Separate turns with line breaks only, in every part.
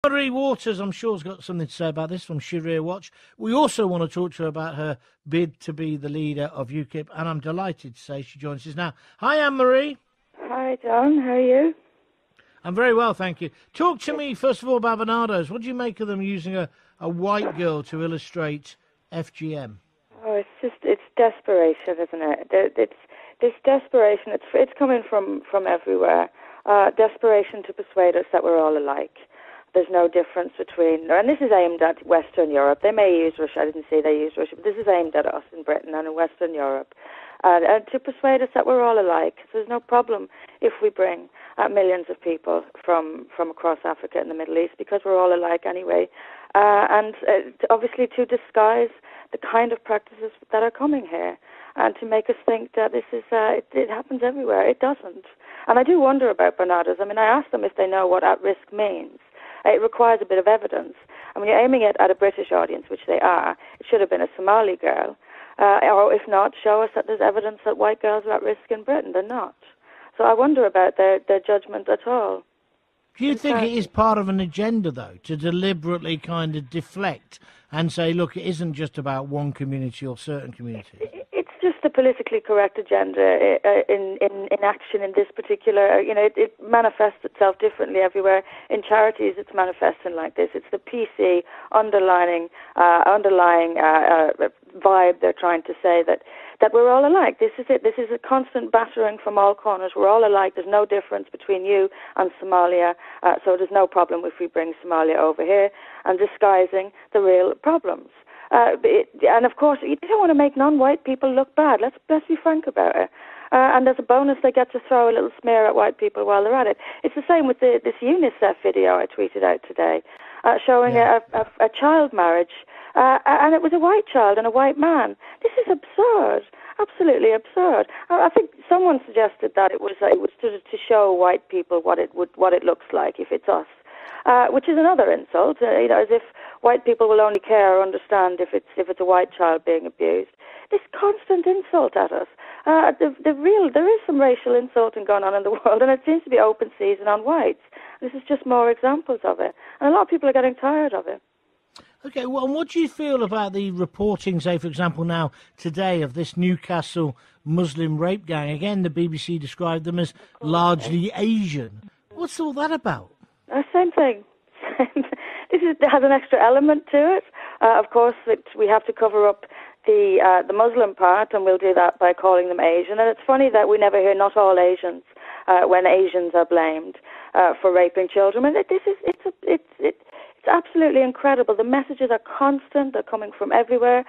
Marie Waters, I'm sure, has got something to say about this from Sharia Watch. We also want to talk to her about her bid to be the leader of UKIP, and I'm delighted to say she joins us now. Hi, Anne-Marie.
Hi, John. How are you?
I'm very well, thank you. Talk to me, first of all, about Barnardo's. What do you make of them using a white girl to illustrate FGM?
Oh, it's desperation, isn't it? It's this desperation. It's coming from everywhere. Desperation to persuade us that we're all alike. There's no difference between, and this is aimed at Western Europe. They may use Russia. I didn't see they use Russia, but this is aimed at us in Britain and in Western Europe. And to persuade us that we're all alike. So there's no problem if we bring millions of people from across Africa and the Middle East, because we're all alike anyway. And obviously to disguise the kind of practices that are coming here, and to make us think that this is it happens everywhere. It doesn't. And I do wonder about Barnardo's. I mean, I asked them if they know what at-risk means. It requires a bit of evidence. And when you're aiming it at a British audience, which they are, it should have been a Somali girl. Or if not, show us that there's evidence that white girls are at risk in Britain. They're not. So I wonder about their judgment at all.
Do you think it is part of an agenda, though, to deliberately kind of deflect and say, look, it isn't just about one community or certain communities?
It's just a politically correct agenda in action in this particular, it manifests itself differently everywhere. In charities, it's manifesting like this. It's the PC underlying vibe they're trying to say that we're all alike. This is it. This is a constant battering from all corners. We're all alike. There's no difference between you and Somalia, so there's no problem if we bring Somalia over here, and disguising the real problems. And of course, you don't want to make non-white people look bad. Let's be frank about it. And as a bonus, they get to throw a little smear at white people while they're at it. It's the same with this UNICEF video I tweeted out today, showing a child marriage, and it was a white child and a white man. This is absurd, absolutely absurd. I think someone suggested that it was to show white people what it looks like if it's us. Which is another insult, as if white people will only care or understand if it's a white child being abused. This constant insult at us. There is some racial insulting going on in the world, and it seems to be open season on whites. This is just more examples of it, and a lot of people are getting tired of it.
Okay, well, and what do you feel about the reporting, say, for example, now, today, of this Newcastle Muslim rape gang? Again, the BBC described them as largely Asian. What's all that about?
Same thing. This has an extra element to it. Of course, we have to cover up the Muslim part, and we'll do that by calling them Asian. And it's funny that we never hear "not all Asians" when Asians are blamed for raping children. And it's absolutely incredible. The messages are constant. They're coming from everywhere.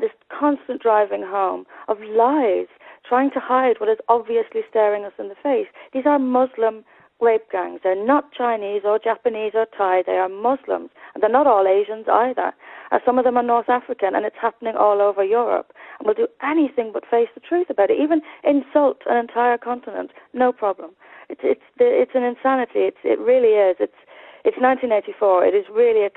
This constant driving home of lies, trying to hide what is obviously staring us in the face. These are Muslim rape gangs. They're not Chinese or Japanese or Thai. They are Muslims. And they're not all Asians either. Some of them are North African, and it's happening all over Europe. And we'll do anything but face the truth about it. Even insult an entire continent, no problem. It's an insanity. It really is. It's 1984. It is really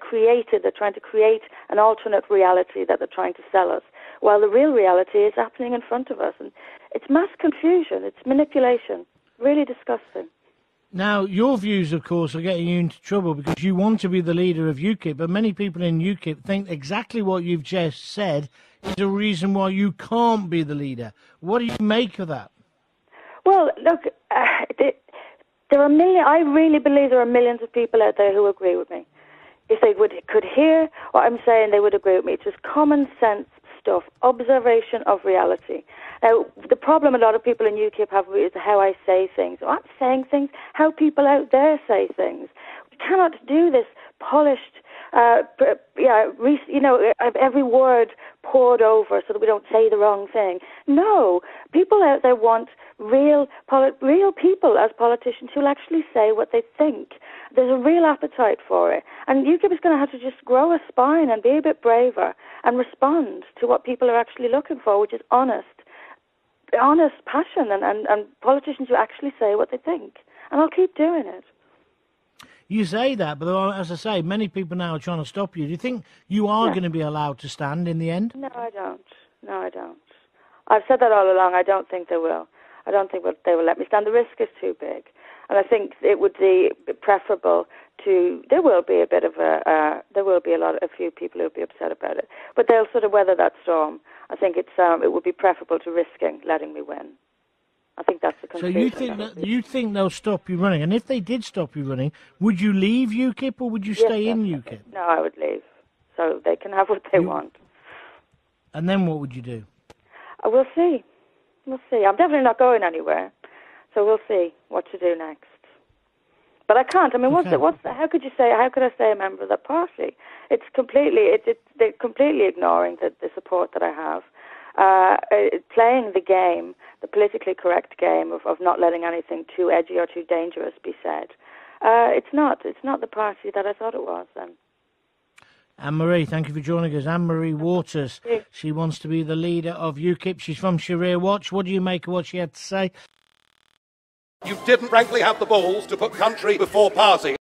created. They're trying to create an alternate reality that they're trying to sell us, while the real reality is happening in front of us. And it's mass confusion. It's manipulation. Really disgusting.
Now, your views, of course, are getting you into trouble because you want to be the leader of UKIP, but many people in UKIP think exactly what you've just said is a reason why you can't be the leader. What do you make of that?
Well, look, there are I really believe there are millions of people out there who agree with me. If they could hear what I'm saying, they would agree with me. It's just common sense stuff, observation of reality. Now, the problem a lot of people in UKIP have is how I say things. I'm saying things, how people out there say things. We cannot do this polished, every word poured over so that we don't say the wrong thing. No, people out there want real people as politicians who'll actually say what they think. There's a real appetite for it. And UKIP is going to have to just grow a spine and be a bit braver and respond to what people are actually looking for, which is honest passion and politicians who actually say what they think. And I'll keep doing it.
You say that, but as I say, many people now are trying to stop you. Do you think you are going to be allowed to stand in the end?
No, I don't. I've said that all along. I don't think they will. I don't think they will let me stand. The risk is too big. And I think it would be preferable there will be a bit of a few people who'll be upset about it, but they'll sort of weather that storm. I think it would be preferable to risking letting me win. I think that's the conclusion.
So you think they'll stop you running? And if they did stop you running, would you leave UKIP or would you stay in UKIP?
No, I would leave. So they can have what they want.
And then what would you do?
We'll see. We'll see. I'm definitely not going anywhere. So we'll see what to do next. But I can't. I mean, how could I stay a member of that party? It's completely, they're completely ignoring the support that I have. Playing the game, the politically correct game of not letting anything too edgy or too dangerous be said. It's not the party that I thought it was then.
Anne-Marie, thank you for joining us. Anne-Marie Waters, she wants to be the leader of UKIP. She's from Sharia Watch. What do you make of what she had to say?
You didn't frankly have the balls to put country before party.